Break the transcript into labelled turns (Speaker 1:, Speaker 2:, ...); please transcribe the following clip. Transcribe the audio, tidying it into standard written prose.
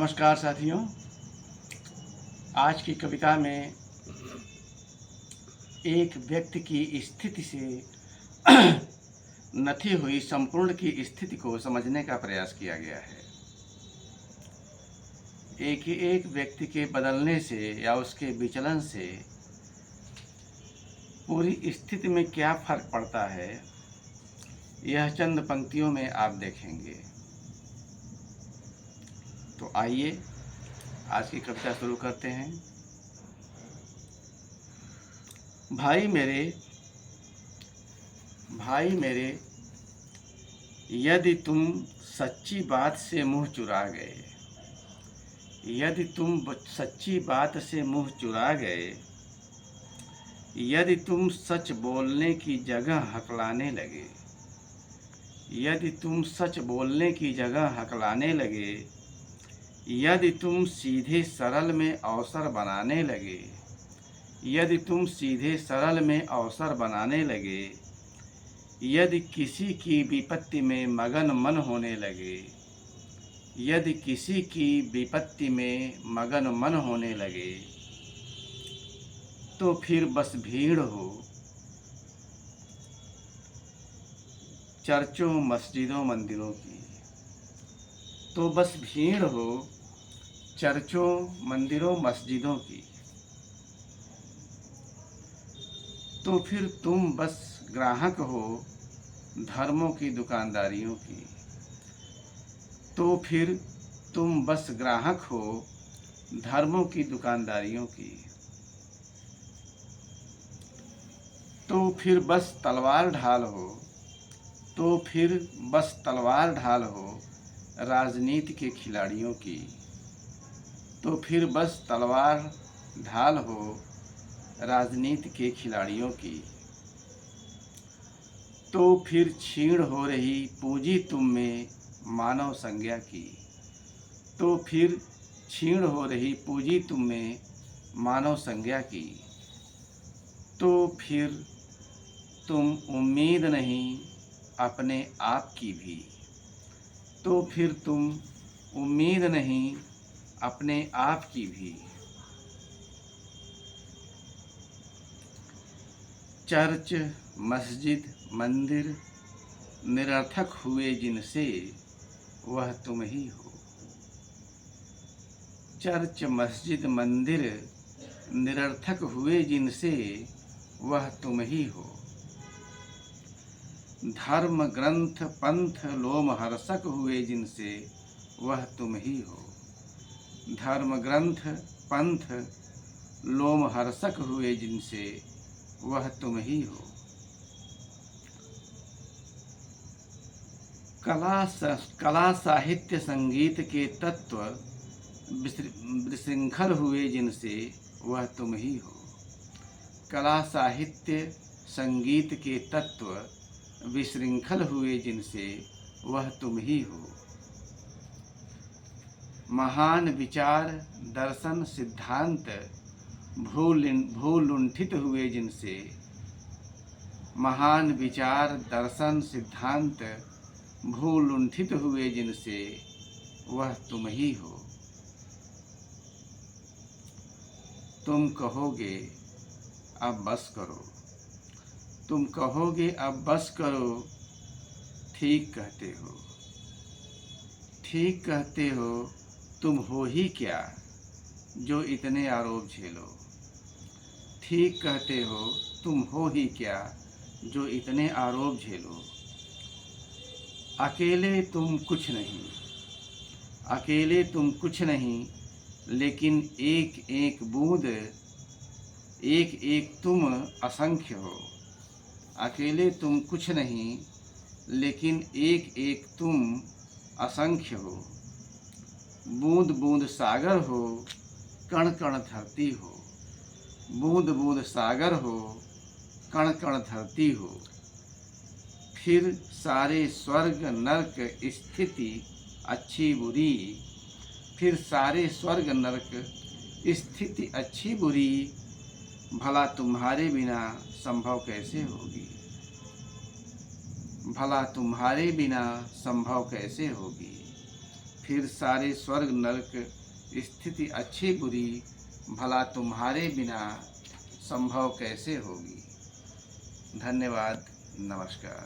Speaker 1: नमस्कार साथियों। आज की कविता में एक व्यक्ति की स्थिति से नथी हुई संपूर्ण की स्थिति को समझने का प्रयास किया गया है। एक एक व्यक्ति के बदलने से या उसके विचलन से पूरी स्थिति में क्या फर्क पड़ता है, यह चंद पंक्तियों में आप देखेंगे। तो आइए आज की कविता शुरू करते हैं। भाई मेरे, यदि तुम सच्ची बात से मुंह चुरा गए, यदि तुम सच्ची बात से मुंह चुरा गए, यदि तुम सच बोलने की जगह हकलाने लगे, यदि तुम सच बोलने की जगह हकलाने लगे, यदि तुम सीधे सरल में अवसर बनाने लगे, यदि तुम सीधे सरल में अवसर बनाने लगे, यदि किसी की विपत्ति में मगन मन होने लगे, यदि किसी की विपत्ति में मगन मन होने लगे, तो फिर बस भीड़ हो चर्चों मस्जिदों मंदिरों की, तो बस भीड़ हो चर्चों मंदिरों मस्जिदों की, तो फिर तुम बस ग्राहक हो धर्मों की दुकानदारियों की, तो फिर तुम बस ग्राहक हो धर्मों की दुकानदारियों की, तो फिर बस तलवार ढाल हो, तो फिर बस तलवार ढाल हो राजनीति के खिलाड़ियों की, तो फिर बस तलवार ढाल हो राजनीति के खिलाड़ियों की, तो फिर छीण हो रही पूंजी तुम में मानव संज्ञा की, तो फिर छीण हो रही पूंजी तुम में मानव संज्ञा की, तो फिर तुम उम्मीद नहीं अपने आप की भी, तो फिर तुम उम्मीद नहीं अपने आप की भी। चर्च मस्जिद मंदिर निरर्थक हुए जिनसे वह तुम ही हो, चर्च मस्जिद मंदिर निरर्थक हुए जिनसे वह तुम ही हो, धर्म ग्रंथ पंथ लोमहर्षक हुए जिनसे वह तुम ही हो, धर्म ग्रंथ पंथ लोमहर्षक हुए जिनसे वह तुम ही हो, कला साहित्य संगीत के तत्व विशृंखल हुए जिनसे वह तुम ही हो, कला साहित्य संगीत के तत्व विशृंखल हुए जिनसे वह तुम ही हो, महान विचार दर्शन सिद्धांत भूलुंठित हुए जिनसे, महान विचार दर्शन सिद्धांत भूलुंठित हुए जिनसे वह तुम ही हो। तुम कहोगे अब बस करो, तुम कहोगे अब बस करो, ठीक कहते हो, ठीक कहते हो, तुम हो ही क्या जो इतने आरोप झेलो, ठीक कहते हो, तुम हो ही क्या जो इतने आरोप झेलो, अकेले तुम कुछ नहीं, अकेले तुम कुछ नहीं, लेकिन एक एक बूंद, एक एक तुम असंख्य हो, अकेले तुम कुछ नहीं, लेकिन एक एक तुम असंख्य हो, बूंद बूंद सागर हो कण कण धरती हो, बूंद बूंद सागर हो कण कण धरती हो, फिर सारे स्वर्ग नरक स्थिति अच्छी बुरी, फिर सारे स्वर्ग नरक स्थिति अच्छी बुरी, भला तुम्हारे बिना संभव कैसे होगी, भला तुम्हारे बिना संभव कैसे होगी, फिर सारे स्वर्ग नरक स्थिति अच्छी बुरी भला तुम्हारे बिना संभव कैसे होगी। धन्यवाद, नमस्कार।